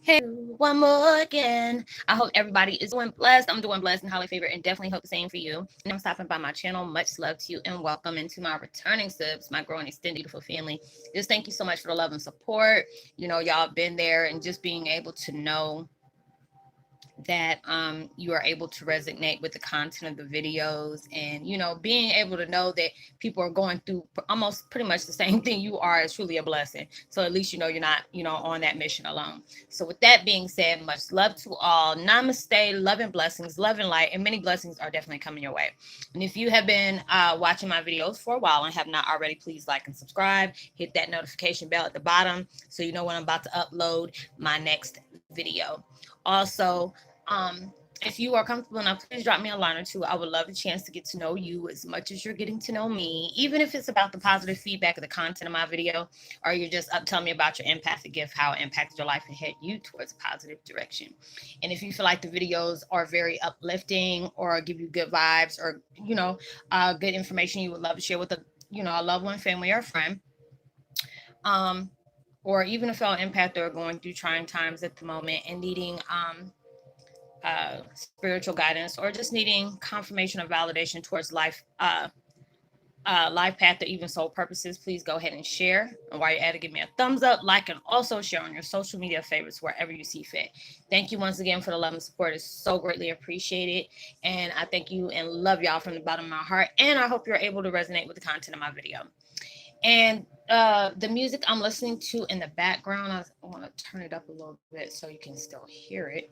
Hey, one more again. I hope everybody is doing blessed. I'm doing blessed and highly favored, and definitely hope the same for you. And I'm stopping by my channel. Much love to you, and welcome into my returning subs, my growing extended beautiful family. Just thank you so much for the love and support. Y'all been there, and just being able to know that you are able to resonate with the content of the videos, and being able to know that people are going through almost pretty much the same thing you are is truly a blessing. So at least you're not on that mission alone. So with that being said, much love to all. Namaste. Love and blessings, love and light, and many blessings are definitely coming your way. And if you have been watching my videos for a while and have not already, please like and subscribe. Hit that notification bell at the bottom so you know when I'm about to upload my next video. Also, if you are comfortable enough, please drop me a line or two. I would love a chance to get to know you as much as you're getting to know me, even if it's about the positive feedback of the content of my video, or you're just up telling me about your empathic gift, how it impacted your life and head you towards a positive direction. And if you feel like the videos are very uplifting or give you good vibes, or good information you would love to share with a loved one, family, or friend, um, or even a fellow empath or going through trying times at the moment and needing spiritual guidance, or just needing confirmation or validation towards life path, or even soul purposes, please go ahead and share. And while you're at it, give me a thumbs up, like, and also share on your social media favorites wherever you see fit. Thank you once again for the love and support. It's so greatly appreciated. And I thank you and love y'all from the bottom of my heart. And I hope you're able to resonate with the content of my video. And the music I'm listening to in the background, I want to turn it up a little bit so you can still hear it.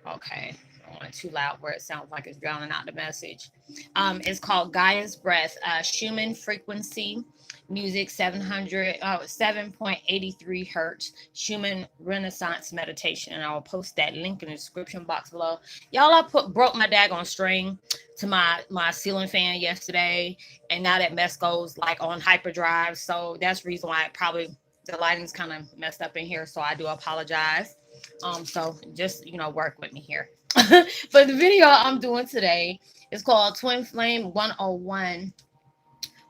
Okay, I don't want it too loud where it sounds like it's drowning out the message. It's called Gaia's Breath, Schumann frequency music, 7.83 hertz, Schumann Renaissance meditation. And I will post that link in the description box below. Y'all, I broke my daggone string to my ceiling fan yesterday, and now that mess goes like on hyperdrive. So that's the reason why the lighting's kind of messed up in here. So I do apologize. So just work with me here. But the video I'm doing today is called Twin Flame 101.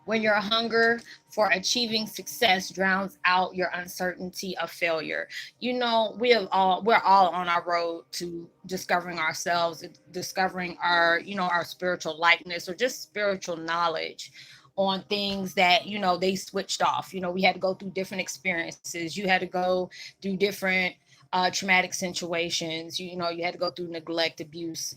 When your hunger for achieving success drowns out your uncertainty of failure. We're all on our road to discovering ourselves, discovering our spiritual likeness, or just spiritual knowledge on things that they switched off. We had to go through different experiences. You had to go through different traumatic situations. You had to go through neglect, abuse,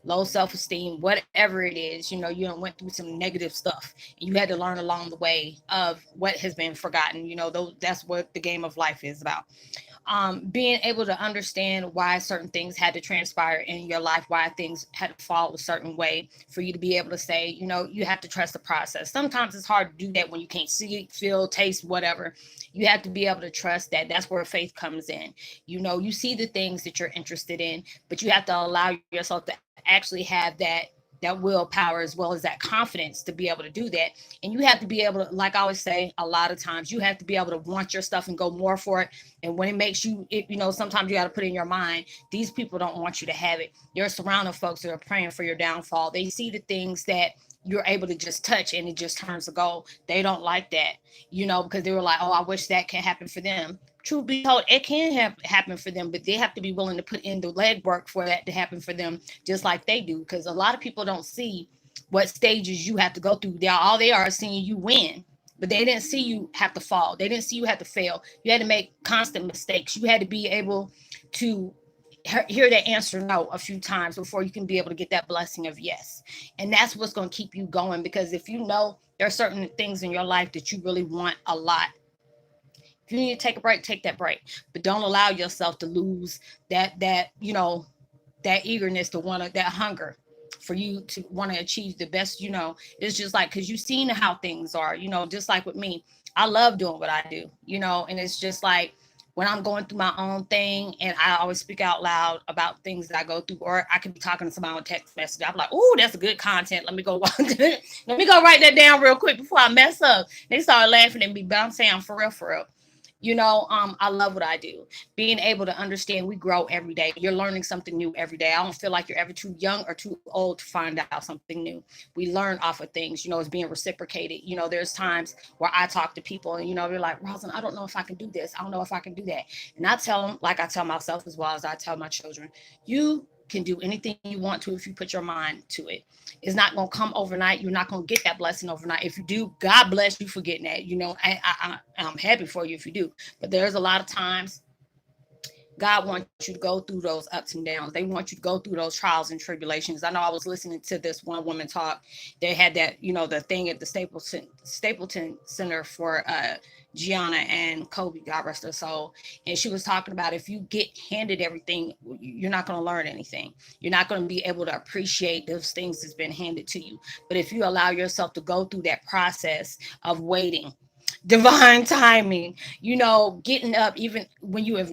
low self-esteem, whatever it is. You went through some negative stuff, and you had to learn along the way of what has been forgotten. That's what the game of life is about. Being able to understand why certain things had to transpire in your life, why things had to fall a certain way for you to be able to say, you have to trust the process. Sometimes it's hard to do that when you can't see, feel, taste, whatever. You have to be able to trust that. That's where faith comes in. You see the things that you're interested in, but you have to allow yourself to actually have that willpower, as well as that confidence to be able to do that. And you have to be able to, like I always say, a lot of times you have to be able to want your stuff and go more for it. And when it makes you, sometimes you got to put in your mind, these people don't want you to have it. You're surrounding folks that are praying for your downfall. They see the things that you're able to just touch and it just turns to gold. They don't like that, because they were like, oh, I wish that can happen for them. Truth be told, it can happen for them, but they have to be willing to put in the legwork for that to happen for them, just like they do. Because a lot of people don't see what stages you have to go through. All they are seeing you win, but they didn't see you have to fall. They didn't see you have to fail. You had to make constant mistakes. You had to be able to hear that answer no a few times before you can be able to get that blessing of yes. And that's what's going to keep you going, because if there are certain things in your life that you really want a lot, if you need to take a break, take that break, but don't allow yourself to lose that eagerness to want to, that hunger for you to want to achieve the best. It's just like, because you've seen how things are, just like with me. I love doing what I do, and it's just like, when I'm going through my own thing, and I always speak out loud about things that I go through, or I could be talking to somebody on text message. I'm like, oh, that's a good content. Let me go write that down real quick before I mess up. They started laughing at me, but I'm saying for real. I love what I do. Being able to understand we grow every day. You're learning something new every day. I don't feel like you're ever too young or too old to find out something new. We learn off of things, it's being reciprocated. There's times where I talk to people and, they're like, Roslynn, I don't know if I can do this. I don't know if I can do that. And I tell them, like I tell myself as well as I tell my children, you can do anything you want to if you put your mind to it. It's not going to come overnight. You're not going to get that blessing overnight. If you do, God bless you for getting that. I'm happy for you if you do. But there's a lot of times God wants you to go through those ups and downs. They want you to go through those trials and tribulations. I know I was listening to this one woman talk. They had that, the thing at the Stapleton Center for Gianna and Kobe, God rest their soul. And she was talking about if you get handed everything, you're not going to learn anything. You're not going to be able to appreciate those things that's been handed to you. But if you allow yourself to go through that process of waiting, divine timing, getting up even when you have,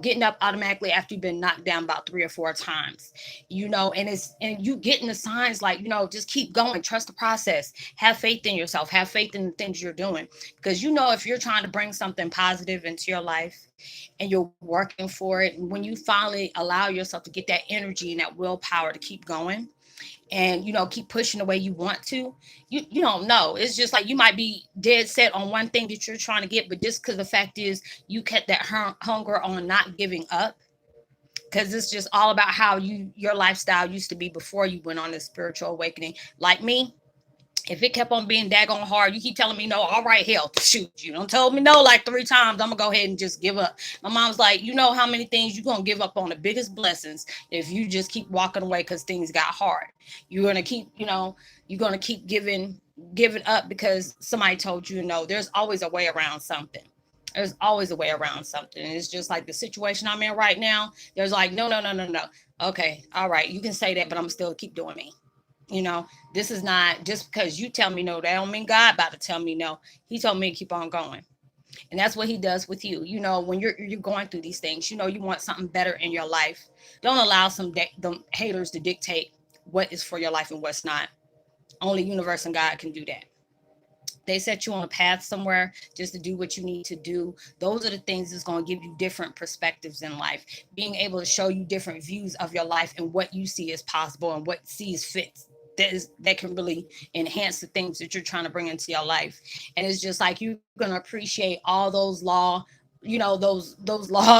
getting up automatically after you've been knocked down about 3 or 4 times, and you getting the signs like, just keep going, trust the process, have faith in yourself, have faith in the things you're doing. Because, if you're trying to bring something positive into your life and you're working for it, and when you finally allow yourself to get that energy and that willpower to keep going, and keep pushing the way you want to, you don't know. It's just like you might be dead set on one thing that you're trying to get, but just because the fact is you kept that hunger on not giving up, because it's just all about how your lifestyle used to be before you went on this spiritual awakening. Like me, if it kept on being daggone hard, you keep telling me no, all right, hell, shoot, you don't tell me no like 3 times, I'm gonna go ahead and just give up. My mom's like, you know how many things you're gonna give up on the biggest blessings if you just keep walking away because things got hard. You're gonna keep giving up because somebody told you no. There's always a way around something. There's always a way around something. And it's just like the situation I'm in right now. There's like, no, no, no, no, no. Okay, all right, you can say that, but I'm still keep doing me. This is not just because you tell me no, that don't mean God about to tell me no. He told me to keep on going. And that's what he does with you. When you're going through these things, you want something better in your life. Don't allow them haters to dictate what is for your life and what's not. Only universe and God can do that. They set you on a path somewhere just to do what you need to do. Those are the things that's going to give you different perspectives in life. Being able to show you different views of your life and what you see as possible and what sees fit. That can really enhance the things that you're trying to bring into your life. And it's just like you're going to appreciate all those law, law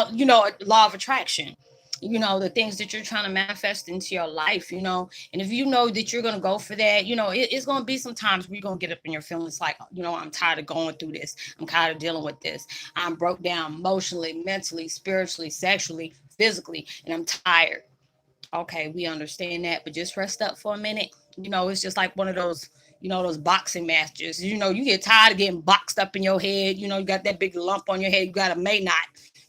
of attraction, the things that you're trying to manifest into your life, and if you know that you're going to go for that, it's going to be some times where you're going to get up in your feelings like, I'm tired of going through this. I'm tired of dealing with this. I'm broke down emotionally, mentally, spiritually, sexually, physically, and I'm tired. Okay, we understand that, but just rest up for a minute. It's just like one of those, those boxing matches. You get tired of getting boxed up in your head. You got that big lump on your head. You got a may not.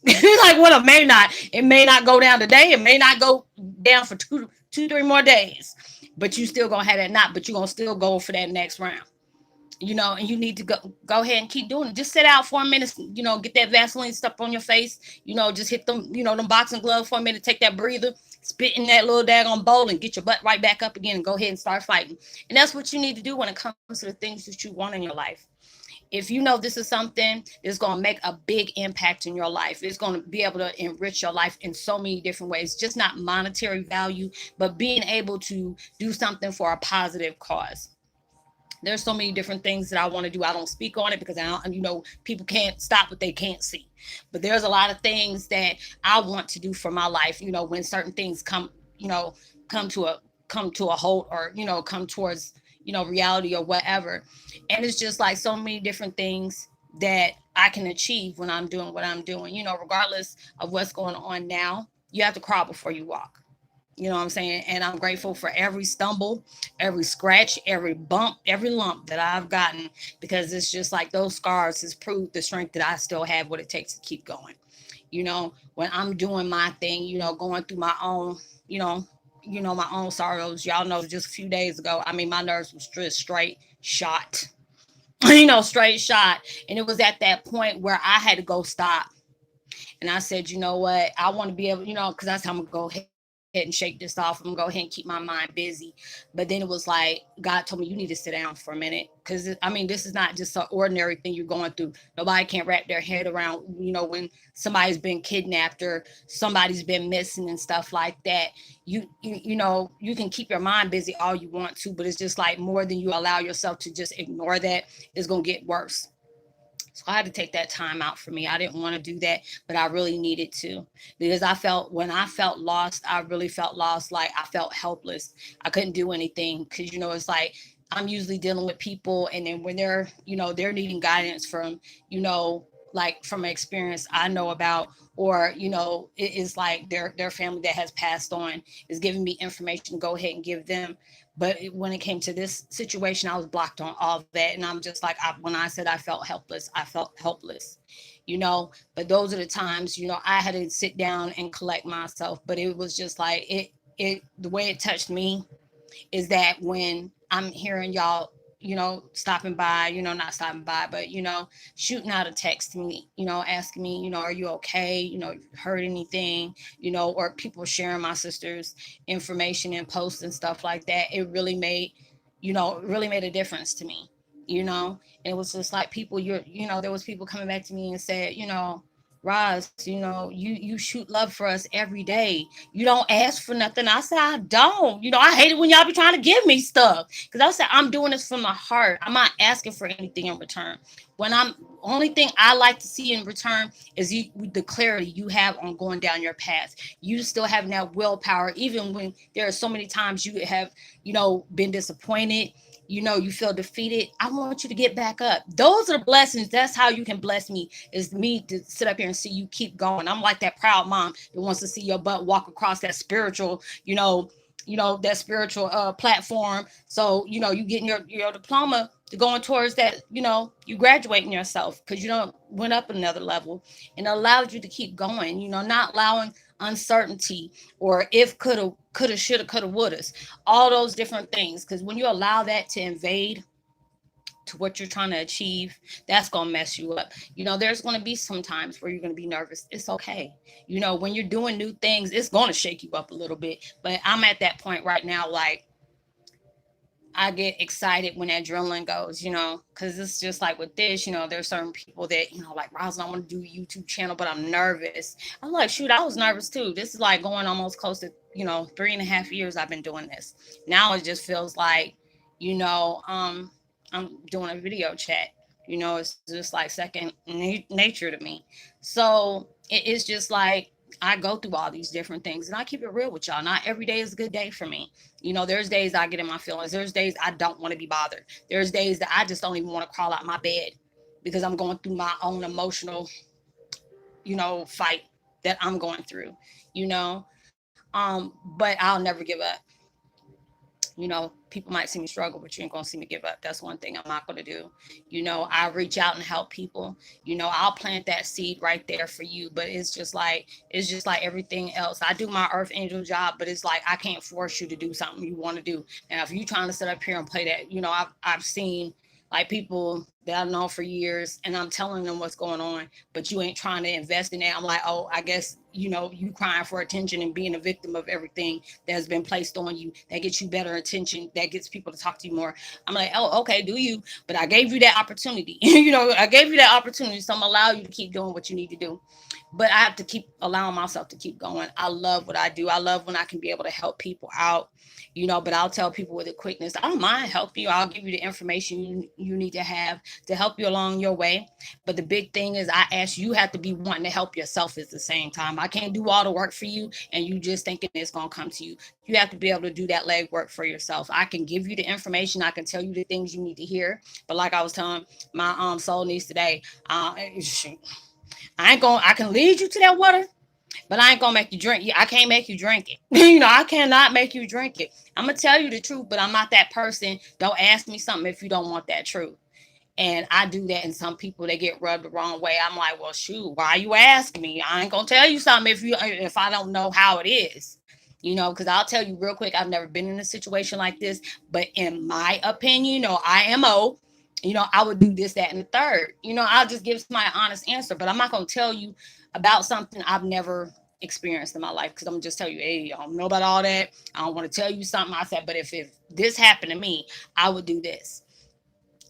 Like what a may not. It may not go down today. It may not go down for 3 more days. But you still gonna have that knot. But you're gonna still go for that next round. And you need to go ahead and keep doing it. Just sit out for a minute, get that Vaseline stuff on your face, just hit them, them boxing gloves for a minute, take that breather, spit in that little daggone bowl and get your butt right back up again and go ahead and start fighting. And that's what you need to do when it comes to the things that you want in your life. If you know this is something that's going to make a big impact in your life, it's going to be able to enrich your life in so many different ways, just not monetary value, but being able to do something for a positive cause. There's so many different things that I want to do. I don't speak on it because I don't, people can't stop what they can't see. But there's a lot of things that I want to do for my life, when certain things come to a halt, or, come towards, reality or whatever. And it's just like so many different things that I can achieve when I'm doing what I'm doing, regardless of what's going on now. You have to crawl before you walk. You know what I'm saying? And I'm grateful for every stumble, every scratch, every bump, every lump that I've gotten, because it's just like those scars has proved the strength that I still have, what it takes to keep going. When I'm doing my thing, going through my own, my own sorrows. Y'all know just a few days ago, my nerves was just straight shot, straight shot. And it was at that point where I had to go stop. And I said, you know what? I want to be able, because that's how I'm going to go ahead ahead and shake this off. I'm gonna go ahead and keep my mind busy. But then it was like God told me you need to sit down for a minute, because I mean this is not just an ordinary thing you're going through. Nobody can wrap their head around, when somebody's been kidnapped or somebody's been missing and stuff like that. You can keep your mind busy all you want to, but it's just like more than you allow yourself to just ignore that, it's gonna get worse. So I had to take that time out for me. I didn't want to do that, but I really needed to, because when I felt lost, I really felt lost. Like I felt helpless. I couldn't do anything because, it's like I'm usually dealing with people. And then when they're needing guidance from, like from an experience I know about, or, it is like their family that has passed on is giving me information, go ahead and give them. But when it came to this situation, I was blocked on all of that. And I'm just like, when I said I felt helpless, I felt helpless, But those are the times, I had to sit down and collect myself. But it was just like, the way it touched me is that when I'm hearing y'all, stopping by, not stopping by, but, shooting out a text to me, asking me, are you okay? You heard anything, or people sharing my sister's information and posts and stuff like that. It really made a difference to me, and it was just like people, there was people coming back to me and said, Roz, you shoot love for us every day. You don't ask for nothing. I said, I don't. I hate it when y'all be trying to give me stuff. Because I said, I'm doing this from the heart. I'm not asking for anything in return. Only thing I like to see in return is the clarity you have on going down your path. You still having that willpower, even when there are so many times you have, been disappointed, you feel defeated. I want you to get back up. Those are the blessings. That's how you can bless me, is me to sit up here and see you keep going. I'm like that proud mom that wants to see your butt walk across that spiritual, that spiritual platform. So, you getting your diploma to going towards that, you graduating yourself because went up another level, and allowed you to keep going, not allowing uncertainty or if coulda, shoulda, coulda, wouldas, all those different things. Because when you allow that to invade to what you're trying to achieve, that's going to mess you up. There's going to be some times where you're going to be nervous. It's okay. When you're doing new things, it's going to shake you up a little bit. But I'm at that point right now, like, I get excited when that adrenaline goes, because it's just like with this, there's certain people that, like, Roslynn, I want to do a YouTube channel, but I'm nervous. I'm like, shoot, I was nervous too. This is like going almost close to, 3.5 years I've been doing this. Now it just feels like, I'm doing a video chat. It's just like second nature to me. So it's just like, I go through all these different things, and I keep it real with y'all. Not every day is a good day for me. There's days I get in my feelings. There's days I don't want to be bothered. There's days that I just don't even want to crawl out my bed because I'm going through my own emotional, fight that I'm going through, but I'll never give up. People might see me struggle, but you ain't gonna see me give up. That's one thing I'm not gonna do. I reach out and help people. I'll plant that seed right there for you. But it's just like everything else. I do my earth angel job, but it's like I can't force you to do something you want to do. Now, if you're trying to sit up here and play that, I've seen like people that I've known for years, and I'm telling them what's going on, but you ain't trying to invest in it. I'm like, oh, I guess, you crying for attention and being a victim of everything that has been placed on you that gets you better attention, that gets people to talk to you more. I'm like, oh, okay, do you? But I gave you that opportunity. I gave you that opportunity. So I'm gonna allow you to keep doing what you need to do. But I have to keep allowing myself to keep going. I love what I do. I love when I can be able to help people out, but I'll tell people with a quickness, I don't mind helping you. I'll give you the information you need to have to help you along your way. But the big thing is you have to be wanting to help yourself at the same time. I can't do all the work for you and you just thinking it's going to come to you. You have to be able to do that leg work for yourself. I can give you the information. I can tell you the things you need to hear. But like I was telling my soul niece today, I can lead you to that water, but I ain't gonna make you drink. I can't make you drink it. I cannot make you drink it. I'm gonna tell you the truth, but I'm not that person. Don't ask me something if you don't want that truth. And I do that, and some people, they get rubbed the wrong way. I'm like, well, shoot, why you asking me? I ain't gonna tell you something if I don't know how it is. Because I'll tell you real quick, I've never been in a situation like this, but in my opinion, IMO, I would do this, that, and the third. I'll just give my honest answer, but I'm not gonna tell you about something I've never experienced in my life. Because I'm just tell you, hey, I don't know about all that. I don't want to tell you something. I said, but if this happened to me, I would do this.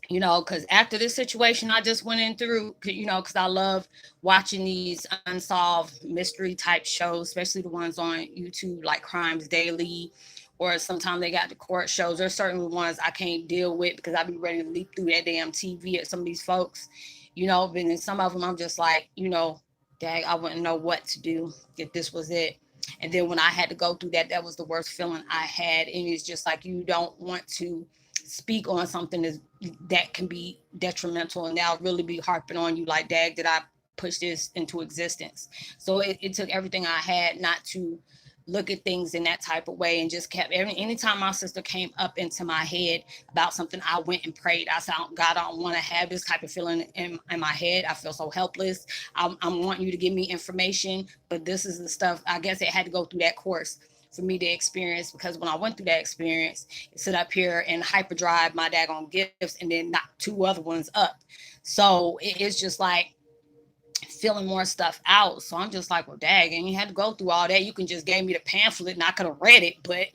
Because after this situation I just went in through, because I love watching these unsolved mystery type shows, especially the ones on YouTube, like Crimes Daily, or sometimes they got the court shows. There's certain ones I can't deal with because I be ready to leap through that damn TV at some of these folks, but then some of them I'm just like, dang, I wouldn't know what to do if this was it. And then when I had to go through that, that was the worst feeling I had. And it's just like you don't want to speak on something that can be detrimental, and they'll really be harping on you like, dag, did I push this into existence? So it took everything I had not to look at things in that type of way, and just kept anytime my sister came up into my head about something, I went and prayed. I said, God, I don't want to have this type of feeling in my head. I feel so helpless. I'm wanting you to give me information, but this is the stuff. I guess it had to go through that course for me to experience, because when I went through that experience, sit up here and hyperdrive my daggone gifts and then knock two other ones up. So it's just like filling more stuff out. So I'm just like, well, dag, and you had to go through all that. You can just gave me the pamphlet and I could have read it, but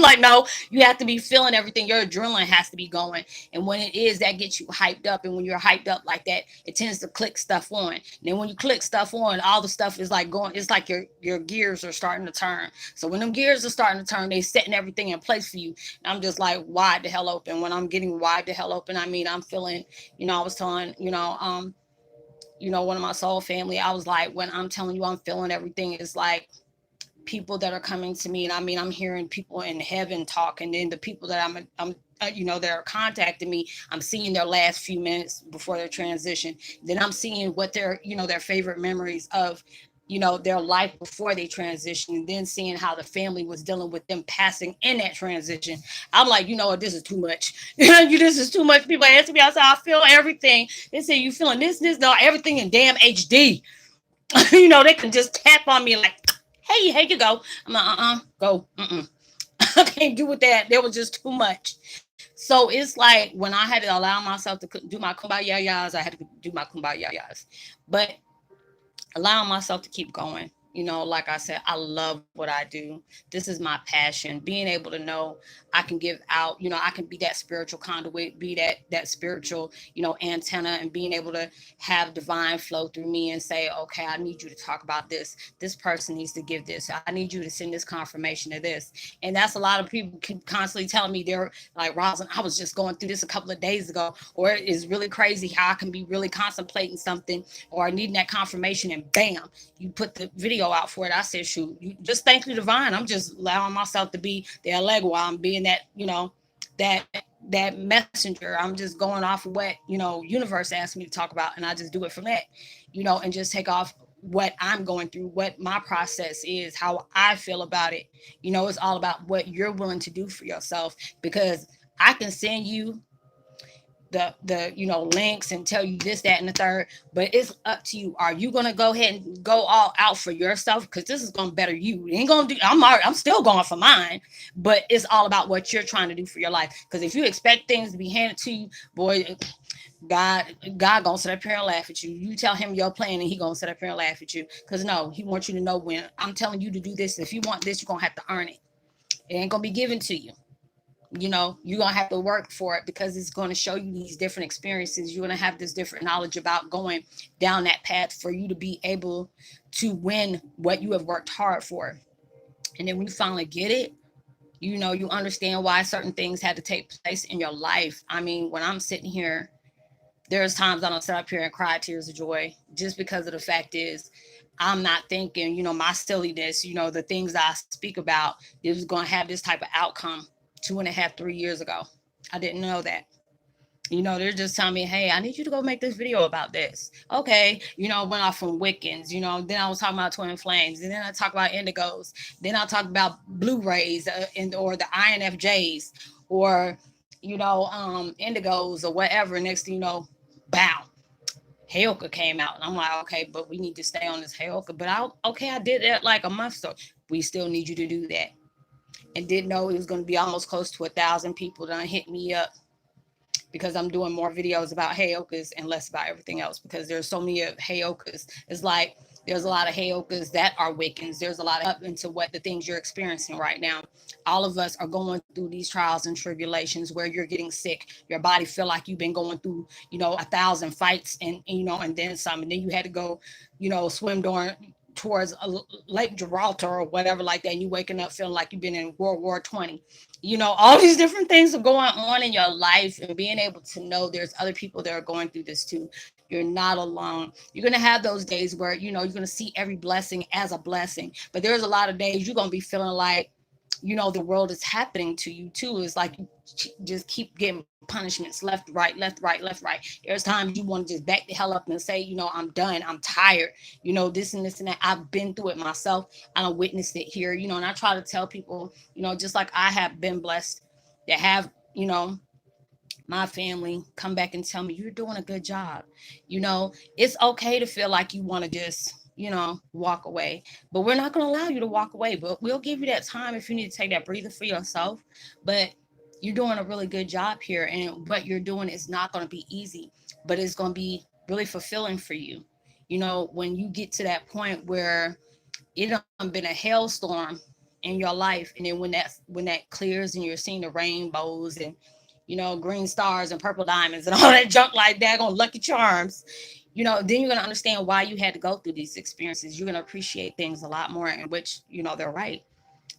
like, no, you have to be feeling everything. Your adrenaline has to be going. And when it is, that gets you hyped up. And when you're hyped up like that, it tends to click stuff on. And then when you click stuff on, all the stuff is like going, it's like your gears are starting to turn. So when them gears are starting to turn, they setting everything in place for you. And I'm just like wide the hell open. When I'm getting wide the hell open, I mean, I'm feeling, I was telling, one of my soul family, I was like, when I'm telling you I'm feeling everything, it's like people that are coming to me. And I mean, I'm hearing people in heaven talk. And then the people that I'm that are contacting me, I'm seeing their last few minutes before their transition. Then I'm seeing what their favorite memories of, their life before they transition, and then seeing how the family was dealing with them passing in that transition. I'm like, what, this is too much. This is too much. People ask me, I said, I feel everything. They say, you feeling this, no, everything in damn HD. They can just tap on me like, hey, here you go. I'm like, go. I can't do with that. There was just too much. So it's like when I had to allow myself to do my kumbaya-yas, I had to do my kumbaya-yas. But allowing myself to keep going. Like I said, I love what I do. This is my passion. Being able to know I can give out, I can be that spiritual conduit, be that spiritual, antenna, and being able to have divine flow through me and say, okay, I need you to talk about this. This person needs to give this. I need you to send this confirmation of this. And that's a lot of people constantly telling me, they're like, Roslynn, I was just going through this a couple of days ago, or it is really crazy how I can be really contemplating something or needing that confirmation, and bam, you put the video out for it. I said, shoot, you just thank you, divine. I'm just allowing myself to be the Allegua. I'm being that, that messenger. I'm just going off of what, universe asked me to talk about. And I just do it from that, and just take off what I'm going through, what my process is, how I feel about it. It's all about what you're willing to do for yourself, because I can send you the links and tell you this, that, and the third, but it's up to you. Are you gonna go ahead and go all out for yourself? Because this is gonna better you. It ain't gonna do. I'm still going for mine, but it's all about what you're trying to do for your life. Because if you expect things to be handed to you, boy, God gonna sit up here and laugh at you. You tell him your plan, and he gonna sit up here and laugh at you. Because no, he wants you to know, when I'm telling you to do this, if you want this, you're gonna have to earn it. It ain't gonna be given to you. You're gonna have to work for it, because it's going to show you these different experiences. You're going to have this different knowledge about going down that path for you to be able to win what you have worked hard for. And then when you finally get it, you understand why certain things had to take place in your life. I mean, when I'm sitting here, there's times I don't sit up here and cry tears of joy, just because of the fact is, I'm not thinking, my silliness, the things I speak about, it was going to have this type of outcome 2.5, 3 years ago. I didn't know that. They're just telling me, hey, I need you to go make this video about this. Okay. Went off from Wiccans, then I was talking about twin flames, and then I talk about indigos. Then I'll talk about Blu-rays or the INFJs, or, indigos or whatever. Next thing you know, bow. Heyoka came out, and I'm like, okay, but we need to stay on this Heyoka. But I did that like a month ago. We still need you to do that. And didn't know it was going to be almost close to 1,000 people that hit me up, because I'm doing more videos about Heyokas and less about everything else, because there's so many Heyokas. It's like There's a lot of Heyokas that are Wiccans. There's a lot of up into what the things you're experiencing right now. All of us are going through these trials and tribulations where you're getting sick. Your body feel like you've been going through, 1,000 fights and then some. And then you had to go, swim during towards Lake Gibraltar or whatever like that. And you waking up feeling like you've been in World War 20. All these different things are going on in your life, and being able to know there's other people that are going through this too. You're not alone. You're going to have those days where, you're going to see every blessing as a blessing. But there's a lot of days you're going to be feeling like, the world is happening to you too. It's like you just keep getting punishments left, right, left, right, left, right. There's times you want to just back the hell up and say, I'm done. I'm tired. This and this and that. I've been through it myself. I don't witnessed it here, and I try to tell people, just like I have been blessed that have, my family come back and tell me you're doing a good job. It's okay to feel like you want to just, walk away, but we're not going to allow you to walk away. But we'll give you that time if you need to take that breather for yourself. But you're doing a really good job here, and what you're doing is not going to be easy, but it's going to be really fulfilling for you. When you get to that point where it done been a hailstorm in your life, and then when that clears and you're seeing the rainbows and green stars and purple diamonds and all that junk like that on Lucky Charms, then you're going to understand why you had to go through these experiences. You're going to appreciate things a lot more, in which, they're right.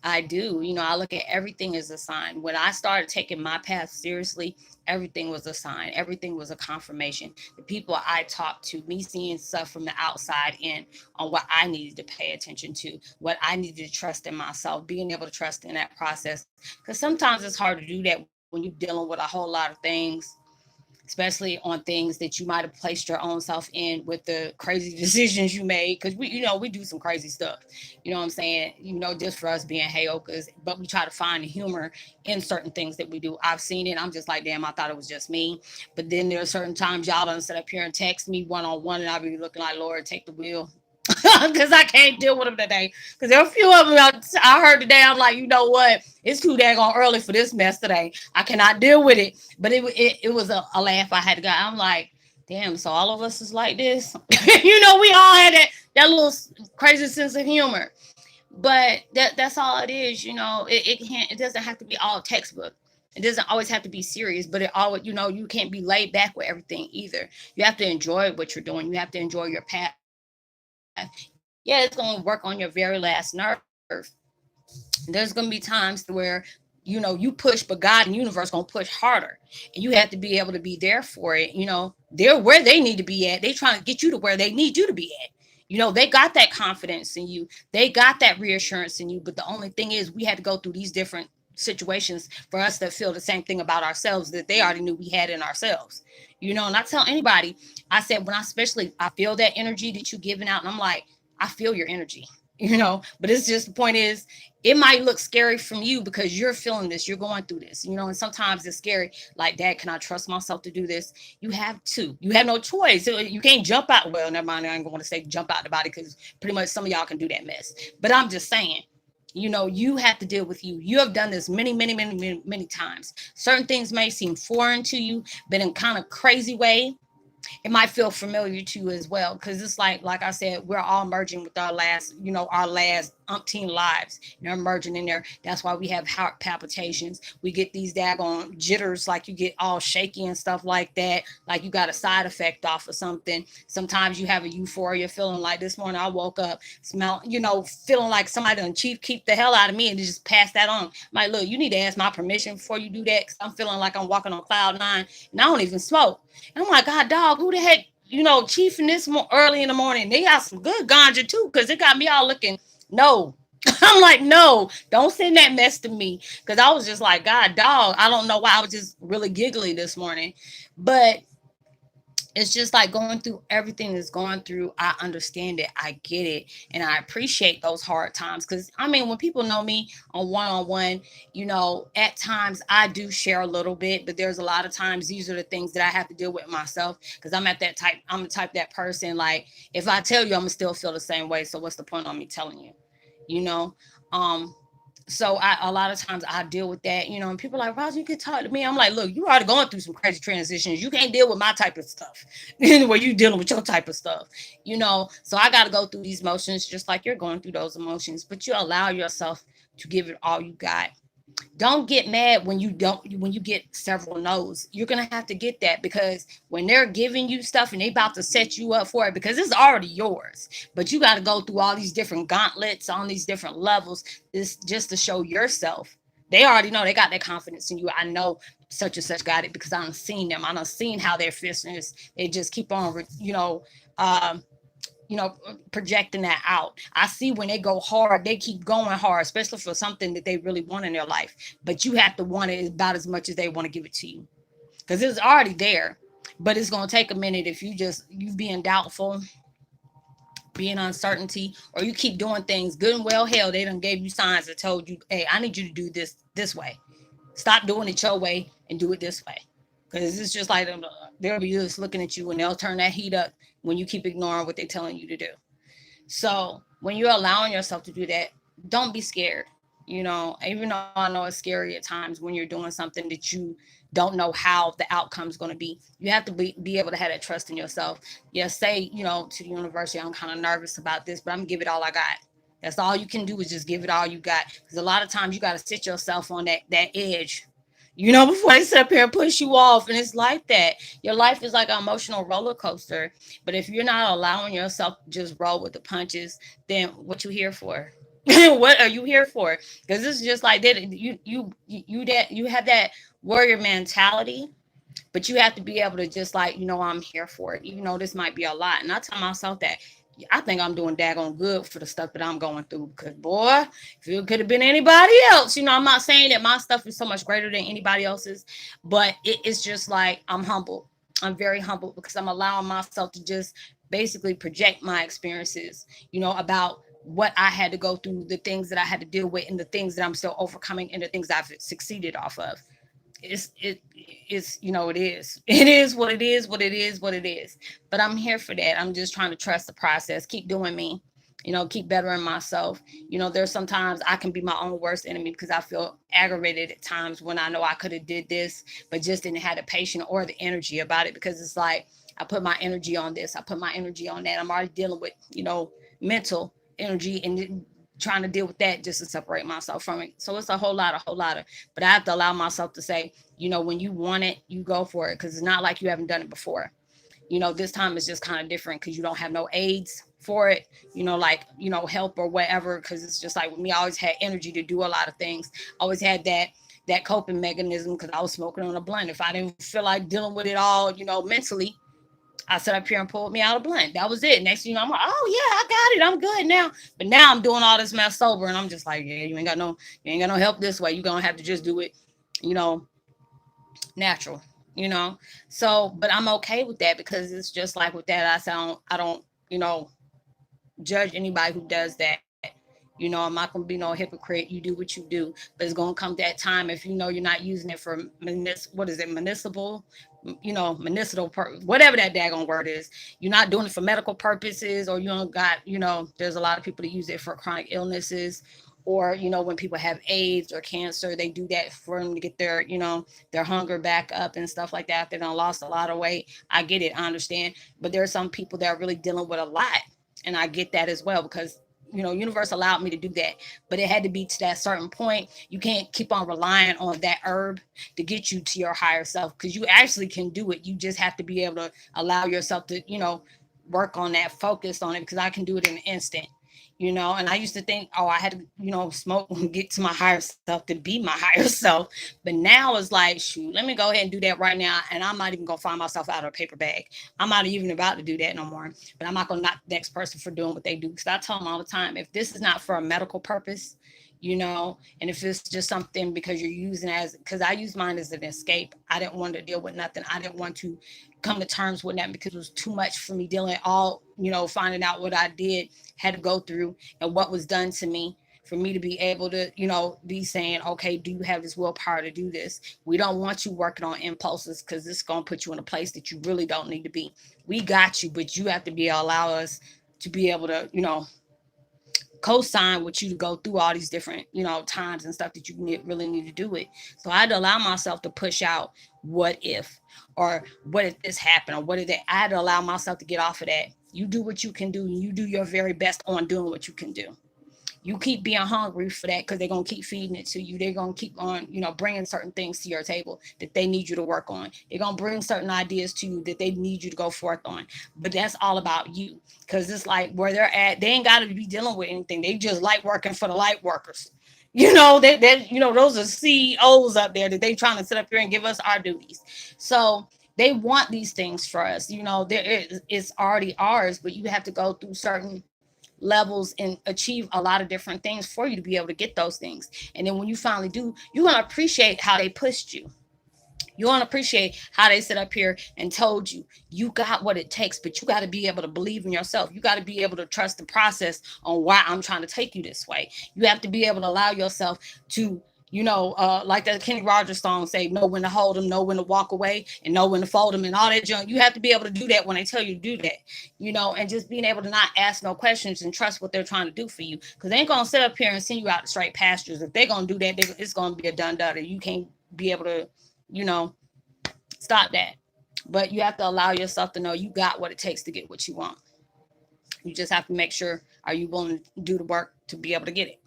I do. I look at everything as a sign. When I started taking my path seriously, everything was a sign. Everything was a confirmation. The people I talked to, me seeing stuff from the outside in on what I needed to pay attention to, what I needed to trust in myself, being able to trust in that process. Because sometimes it's hard to do that when you're dealing with a whole lot of things, especially on things that you might have placed your own self in with the crazy decisions you made. Because we do some crazy stuff. You know what I'm saying? Just for us being Heyokas, but we try to find the humor in certain things that we do. I've seen it. I'm just like, damn, I thought it was just me. But then there are certain times y'all done sit up here and text me one on one, and I'll be looking like, Lord, take the wheel. Because I can't deal with them today. Because there are a few of them I heard today. I'm like, you know what? It's too daggone early for this mess today. I cannot deal with it. But it was a laugh I had to go. I'm like, damn, so all of us is like this. We all had that little crazy sense of humor. But that's all it is. It doesn't have to be all textbook. It doesn't always have to be serious, but it always, you can't be laid back with everything either. You have to enjoy what you're doing. You have to enjoy your path. Yeah, it's going to work on your very last nerve. There's going to be times where you push, but God and universe gonna push harder, and you have to be able to be there for it. They're where they need to be at. They trying to get you to where they need you to be at. They got that confidence in you. They got that reassurance in you. But the only thing is, we had to go through these different situations for us to feel the same thing about ourselves that they already knew we had in ourselves. And I tell anybody, I said, when I feel that energy that you giving out, and I'm like, I feel your energy. But it's just, the point is, it might look scary from you because you're feeling this, you're going through this, and sometimes it's scary. Like, Dad, can I trust myself to do this? You have to. You have no choice. You can't jump out. Well, never mind. I ain't going to say jump out the body, because pretty much some of y'all can do that mess. But I'm just saying, you have to deal with you. You have done this many, many, many, many, many times. Certain things may seem foreign to you, but in kind of crazy way, it might feel familiar to you as well, because it's like I said, we're all merging with our last umpteen lives, merging in there. That's why we have heart palpitations. We get these daggone jitters, like you get all shaky and stuff like that, like you got a side effect off of something. Sometimes you have a euphoria feeling. Like this morning I woke up feeling like somebody done keep the hell out of me and just pass that on. I'm like, look, you need to ask my permission before you do that, because I'm feeling like I'm walking on cloud nine, and I don't even smoke. And I'm like, God, dog, who the heck, chiefing this early in the morning? They got some good ganja too, because it got me all looking, no. I'm like, no, don't send that mess to me. Because I was just like, God, dog, I don't know why. I was just really giggly this morning. But it's just like going through everything that's going through. I understand it. I get it. And I appreciate those hard times. Because, when people know me on one-on-one, at times I do share a little bit. But there's a lot of times these are the things that I have to deal with myself. Because I'm the type that person, like, if I tell you, I'm going to still feel the same way. So what's the point on me telling you? you know um So a lot of times I deal with that, and people are like, Roger, you can talk to me. I'm like, look, you already going through some crazy transitions. You can't deal with my type of stuff where you dealing with your type of stuff. So I got to go through these motions just like you're going through those emotions, but you allow yourself to give it all you got. Don't get mad when you get several no's. You're gonna have to get that, because when they're giving you stuff and they about to set you up for it, because it's already yours, but you got to go through all these different gauntlets on these different levels, this just to show yourself. They already know, they got that confidence in you. I know such and such got it because I done seen them. I done seen how their fierceness, they just keep on um you know, projecting that out. I see when they go hard, they keep going hard, especially for something that they really want in their life. But you have to want it about as much as they want to give it to you, because it's already there. But it's gonna take a minute if you being doubtful, being uncertainty, or you keep doing things good and well. Hell, they done gave you signs that told you, hey, I need you to do this way. Stop doing it your way and do it this way. Because it's just like they'll be just looking at you and they'll turn that heat up when you keep ignoring what they're telling you to do. So when you're allowing yourself to do that, don't be scared. Even though I know it's scary at times when you're doing something that you don't know how the outcome's going to be, you have to be able to have that trust in yourself. Yeah, say, to the university, I'm kind of nervous about this, but I'm going to give it all I got. That's all you can do, is just give it all you got. Because a lot of times you got to sit yourself on that edge, before they sit up here and push you off. And it's like that. Your life is like an emotional roller coaster. But if you're not allowing yourself to just roll with the punches, then what you here for? What are you here for? Because this is just like that. You have that warrior mentality, but you have to be able to just like, I'm here for it, even though this might be a lot. And I tell myself that I think I'm doing daggone good for the stuff that I'm going through. Because boy, if it could have been anybody else, I'm not saying that my stuff is so much greater than anybody else's, but it's just like I'm humble. I'm very humble because I'm allowing myself to just basically project my experiences, about what I had to go through, the things that I had to deal with, and the things that I'm still overcoming, and the things I've succeeded off of. It is what it is, what it is. But I'm here for that. I'm just trying to trust the process, keep doing me, keep bettering myself. There's sometimes I can be my own worst enemy because I feel aggravated at times when I know I could have did this, but just didn't have the patience or the energy about it, because it's like I put my energy on this, I put my energy on that. I'm already dealing with mental energy, and trying to deal with that just to separate myself from it. So it's a whole lot of, but I have to allow myself to say, when you want it, you go for it. Cause it's not like you haven't done it before. This time is just kind of different because you don't have no aids for it, like, help or whatever. Cause it's just like with me, I always had energy to do a lot of things. I always had that coping mechanism because I was smoking on a blunt. If I didn't feel like dealing with it all, mentally, I sat up here and pulled me out a blunt. That was it. Next thing you know, I'm like, oh yeah, I got it. I'm good now. But now I'm doing all this mess sober, and I'm just like, yeah, you ain't got no help this way. You're gonna have to just do it, you know, natural. You know. So, but I'm okay with that because it's just like with that. I don't, judge anybody who does that. I'm not gonna be no hypocrite. You do what you do, but it's gonna come that time if you're not using it for what is it, municipal, whatever that daggone word is. You're not doing it for medical purposes, or you don't got, there's a lot of people that use it for chronic illnesses, or when people have AIDS or cancer, they do that for them to get their hunger back up and stuff like that. They done lost a lot of weight. I get it, I understand, but there are some people that are really dealing with a lot, and I get that as well because universe allowed me to do that, but it had to be to that certain point. You can't keep on relying on that herb to get you to your higher self, because you actually can do it. You just have to be able to allow yourself to work on that, focus on it, because I can do it in an instant. And I used to think, oh, I had to smoke and get to my higher self to be my higher self. But now it's like, shoot, let me go ahead and do that right now, and I'm not even gonna find myself out of a paper bag. I'm not even about to do that no more. But I'm not gonna knock the next person for doing what they do, because I tell them all the time, if this is not for a medical purpose, and if it's just something because you're using it as, because I use mine as an escape. I didn't want to deal with nothing. I didn't want to come to terms with that because it was too much for me dealing all, finding out what I did, had to go through, and what was done to me, for me to be able to, be saying, okay, do you have this willpower to do this? We don't want you working on impulses, because it's going to put you in a place that you really don't need to be. We got you, but you have to allow us to be able to, co-sign with you to go through all these different, times and stuff that you really need to do it. So I had to allow myself to push out what if, or what if this happened, or what if that. I had to allow myself to get off of that. You do what you can do, and you do your very best on doing what you can do. You keep being hungry for that, because they're going to keep feeding it to you. They're going to keep on, bringing certain things to your table that they need you to work on. They're going to bring certain ideas to you that they need you to go forth on. But that's all about you, because it's like where they're at, they ain't got to be dealing with anything. They just like working for the light workers. Those are CEOs up there that they trying to sit up here and give us our duties. So they want these things for us. It's already ours, but you have to go through certain levels and achieve a lot of different things for you to be able to get those things. And then when you finally do, you're going to appreciate how they pushed you. You want to appreciate how they sit up here and told you you got what it takes, but you got to be able to believe in yourself. You got to be able to trust the process on why I'm trying to take you this way. You have to be able to allow yourself to, like the Kenny Rogers song say, know when to hold them, know when to walk away, and know when to fold them, and all that junk. You have to be able to do that when they tell you to do that, and just being able to not ask no questions and trust what they're trying to do for you. Because they ain't going to sit up here and send you out to straight pastures. If they're going to do that, it's going to be a done done. You can't be able to, stop that. But you have to allow yourself to know you got what it takes to get what you want. You just have to make sure, are you willing to do the work to be able to get it?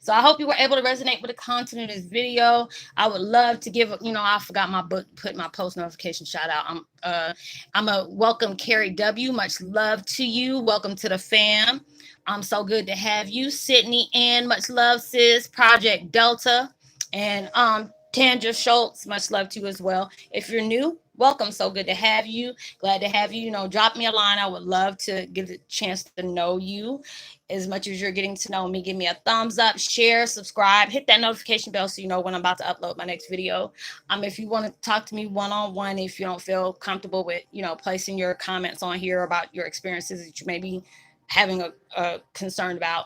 So I hope you were able to resonate with the content of this video. I would love to give, I forgot my book, put my post notification shout out. I'm a welcome Carrie W. Much love to you. Welcome to the fam. I'm so good to have you. Sydney Ann, much love, sis. Project Delta. And Tanja Schultz, much love to you as well. If you're new, welcome. So good to have you. Glad to have you. Drop me a line. I would love to get the chance to know you as much as you're getting to know me. Give me a thumbs up, share, subscribe, hit that notification bell so you know when I'm about to upload my next video. If you want to talk to me one-on-one, if you don't feel comfortable with, placing your comments on here about your experiences that you may be having a concern about,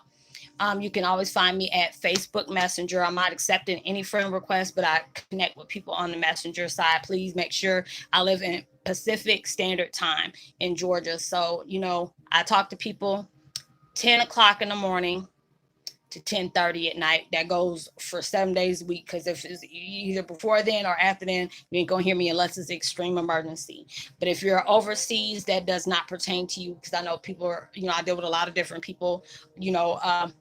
you can always find me at Facebook Messenger. I'm not accepting any friend requests, but I connect with people on the Messenger side. Please make sure I live in Pacific Standard Time in Georgia. So, I talk to people 10 o'clock in the morning to 10:30 at night. That goes for 7 days a week, because if it's either before then or after then, you ain't gonna hear me unless it's extreme emergency. But if you're overseas, that does not pertain to you, because I know people are, I deal with a lot of different people,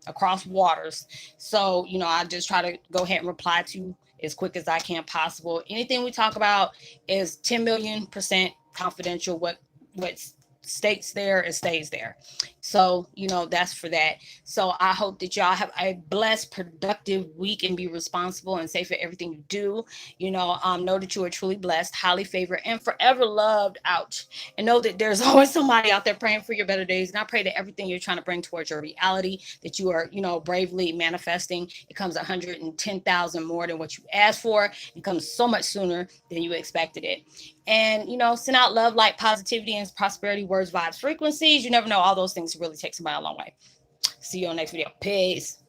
across waters. So, I just try to go ahead and reply to as quick as I can possible. Anything we talk about is 10 million% confidential. What's states there, it stays there. So, that's for that. So I hope that y'all have a blessed, productive week and be responsible and safe for everything you do. Know that you are truly blessed, highly favored, and forever loved. Ouch. And know that there's always somebody out there praying for your better days. And I pray that everything you're trying to bring towards your reality, that you are, bravely manifesting, it comes 110,000 more than what you asked for. It comes so much sooner than you expected it. And, send out love, light, positivity, and prosperity, words, vibes, frequencies. You never know. All those things really take somebody a long way. See you on the next video. Peace.